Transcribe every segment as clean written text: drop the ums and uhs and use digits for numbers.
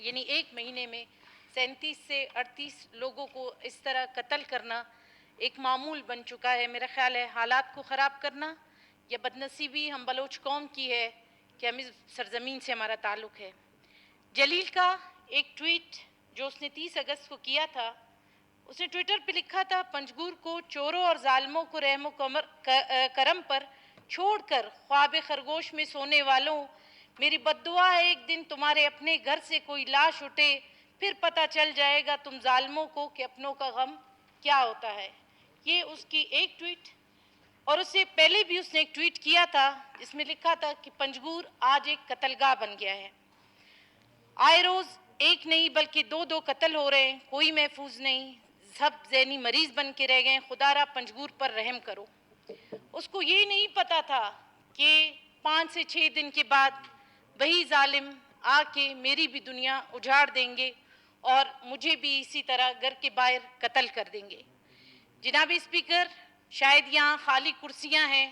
یعنی ایک مہینے میں 37 سے 38 لوگوں کو اس طرح قتل کرنا ایک معمول بن چکا ہے۔ میرا خیال ہے حالات کو خراب کرنا یا بدنصیبی ہم بلوچ قوم کی ہے کہ ہم اس سرزمین سے ہمارا تعلق ہے۔ جلیل کا ایک ٹویٹ جو اس نے 30 اگست کو کیا تھا، اس نے ٹویٹر پہ لکھا تھا، پنجگور کو چوروں اور ظالموں کو رحم و کرم پر چھوڑ کر خواب خرگوش میں سونے والوں، میری بد دعا ہے ایک دن تمہارے اپنے گھر سے کوئی لاش اٹھے، پھر پتہ چل جائے گا تم ظالموں کو کہ اپنوں کا غم کیا ہوتا ہے۔ یہ اس کی ایک ٹویٹ، اور اس سے پہلے بھی اس نے ایک ٹویٹ کیا تھا جس میں لکھا تھا کہ پنجگور آج ایک قتل گاہ بن گیا ہے۔ آئے روز ایک نہیں بلکہ دو قتل ہو رہے ہیں، کوئی محفوظ نہیں، سب ذہنی مریض بن کے رہ گئے، خدا را پنجگور پر رحم کرو۔ اس کو یہ نہیں پتا تھا کہ 5 سے 6 دن کے بعد وہی ظالم آ کے میری بھی دنیا اجاڑ دیں گے اور مجھے بھی اسی طرح گھر کے باہر قتل کر دیں گے۔ جناب اسپیکر، شاید یہاں خالی کرسیاں ہیں،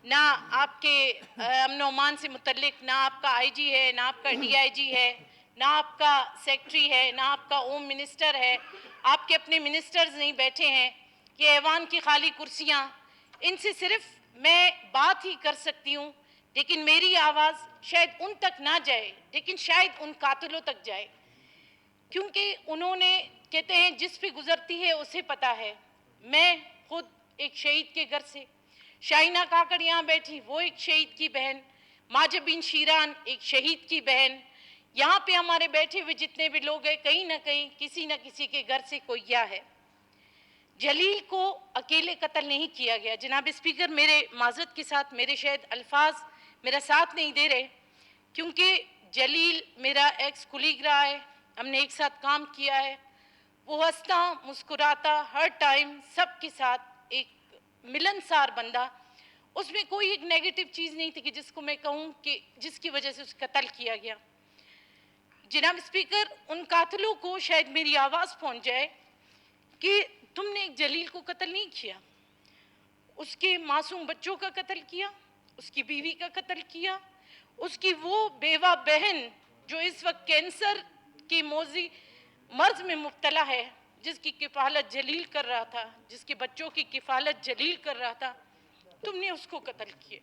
نہ آپ کے امن و امان سے متعلق نہ آپ کا آئی جی ہے، نہ آپ کا ڈی آئی جی ہے، نہ آپ کا سیکٹری ہے، نہ آپ کا ہوم منسٹر ہے، آپ کے اپنے منسٹرز نہیں بیٹھے ہیں، یہ ایوان کی خالی کرسیاں، ان سے صرف میں بات ہی کر سکتی ہوں، لیکن میری آواز شاید ان تک نہ جائے، لیکن شاید ان قاتلوں تک جائے، کیونکہ انہوں نے کہتے ہیں جس پہ گزرتی ہے اسے پتا ہے۔ میں خود ایک شہید کے گھر سے، شاہینہ کاکڑ یہاں بیٹھی، وہ ایک شہید کی بہن، ماجبین شیران ایک شہید کی بہن، یہاں پہ ہمارے بیٹھے ہوئے جتنے بھی لوگ ہیں، کہیں نہ کہیں کسی نہ کسی کے گھر سے کوئی گیا ہے۔ جلیل کو اکیلے قتل نہیں کیا گیا۔ جناب اسپیکر، میرے معذرت کے ساتھ میرے شاید الفاظ میرا ساتھ نہیں دے رہے، کیونکہ جلیل میرا ایکس کولیگ رہا ہے، ہم نے ایک ساتھ کام کیا ہے، وہ ہنستا مسکراتا ہر ٹائم سب کے ساتھ ایک ملنسار بندہ، اس میں کوئی ایک نیگیٹو چیز نہیں تھی کہ جس کو میں کہوں کہ جس کی وجہ سے اس قتل کیا گیا۔ جناب اسپیکر، ان قاتلوں کو شاید میری آواز پہنچ جائے کہ تم نے ایک جلیل کو قتل نہیں کیا، اس کے معصوم بچوں کا قتل کیا، اس کی بیوی کا قتل کیا، اس کی وہ بیوہ بہن جو اس وقت کینسر کی موذی مرض میں مبتلا ہے، جس کی کفالت جلیل کر رہا تھا، جس کے بچوں کی کفالت جلیل کر رہا تھا، تم نے اس کو قتل کیے،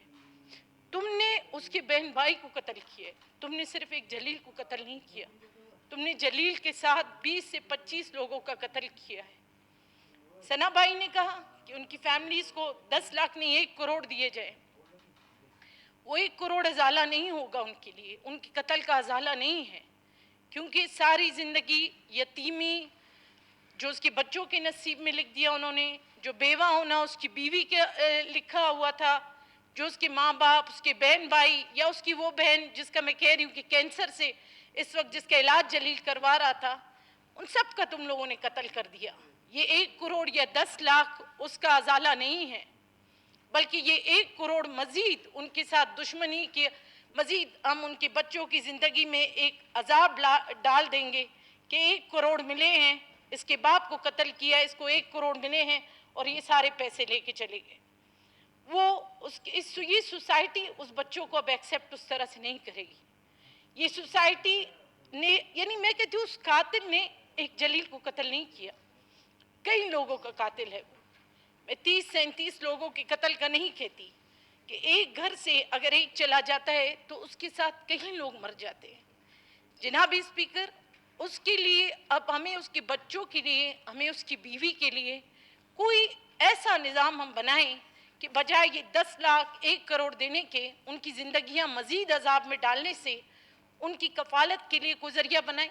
تم نے اس کے بہن بھائی کو قتل کیے، تم نے صرف ایک جلیل کو قتل نہیں کیا، تم نے جلیل کے ساتھ 20 سے 25 لوگوں کا قتل کیا ہے۔ ثنا بھائی نے کہا کہ ان کی فیملیز کو 10 لاکھ نہیں 1 کروڑ دیے جائے، وہ 1 کروڑ ازالہ نہیں ہوگا ان کے لیے، ان کی قتل کا ازالہ نہیں ہے، کیونکہ ساری زندگی یتیمی جو اس کے بچوں کے نصیب میں لکھ دیا انہوں نے، جو بیوہ ہونا اس کی بیوی کے لکھا ہوا تھا، جو اس کے ماں باپ، اس کے بہن بھائی، یا اس کی وہ بہن جس کا میں کہہ رہی ہوں کہ کینسر سے اس وقت جس کا علاج جلیل کروا رہا تھا، ان سب کا تم لوگوں نے قتل کر دیا۔ یہ 1 کروڑ یا 10 لاکھ اس کا ازالہ نہیں ہے، بلکہ یہ 1 کروڑ مزید ان کے ساتھ دشمنی کے مزید ہم ان کے بچوں کی زندگی میں ایک عذاب ڈال دیں گے کہ 1 کروڑ ملے ہیں، اس کے باپ کو قتل کیا، اس کو 1 کروڑ ملے ہیں اور یہ سارے پیسے لے کے چلے گئے۔ یہ سوسائٹی اس بچوں کو اب ایکسیپٹ اس طرح سے نہیں کرے گی۔ یہ سوسائٹی نے، یعنی میں کہتی ہوں اس قاتل نے ایک جلیل کو قتل نہیں کیا، کئی لوگوں کا قاتل ہے وہ۔ میں 30-37 لوگوں کے قتل کا نہیں کہتی کہ ایک گھر سے اگر ایک چلا جاتا ہے تو اس کے ساتھ کئی لوگ مر جاتے ہیں۔ جناب اسپیکر، اس کے لیے اب ہمیں اس کے بچوں کے لیے، ہمیں اس کی بیوی کے لیے کوئی ایسا نظام ہم بنائیں کہ بجائے یہ 10 لاکھ 1 کروڑ دینے کے، ان کی زندگیاں مزید عذاب میں ڈالنے سے ان کی کفالت کے لیے کوئی ذریعہ بنائیں،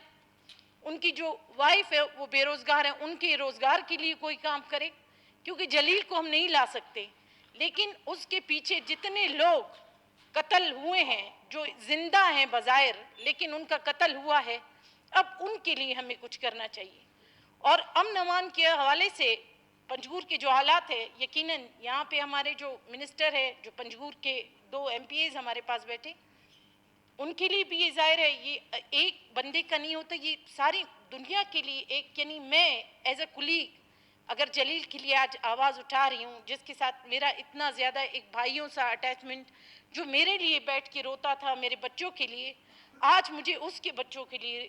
ان کی جو وائف ہے وہ بے روزگار ہے، ان کے روزگار کے لیے کوئی کام کرے، کیونکہ جلیل کو ہم نہیں لا سکتے، لیکن اس کے پیچھے جتنے لوگ قتل ہوئے ہیں جو زندہ ہیں بظاہر لیکن ان کا قتل ہوا ہے، اب ان کے لیے ہمیں کچھ کرنا چاہیے۔ اور امن امان کے حوالے سے پنجگور کے جو حالات ہے، یقیناً یہاں پہ ہمارے جو منسٹر ہے، جو پنجگور کے 2 ایم پی ایز ہمارے پاس بیٹھے، ان کے لیے بھی یہ ظاہر ہے، یہ ایک بندے کا نہیں ہوتا، یہ ساری دنیا کے لیے ایک، یعنی میں ایز اے کولیگ اگر جلیل کے لیے آج آواز اٹھا رہی ہوں، جس کے ساتھ میرا اتنا زیادہ ایک بھائیوں سا اٹیچمنٹ، جو میرے لیے بیٹھ کے روتا تھا میرے بچوں کے لیے، آج مجھے اس کے بچوں کے لیے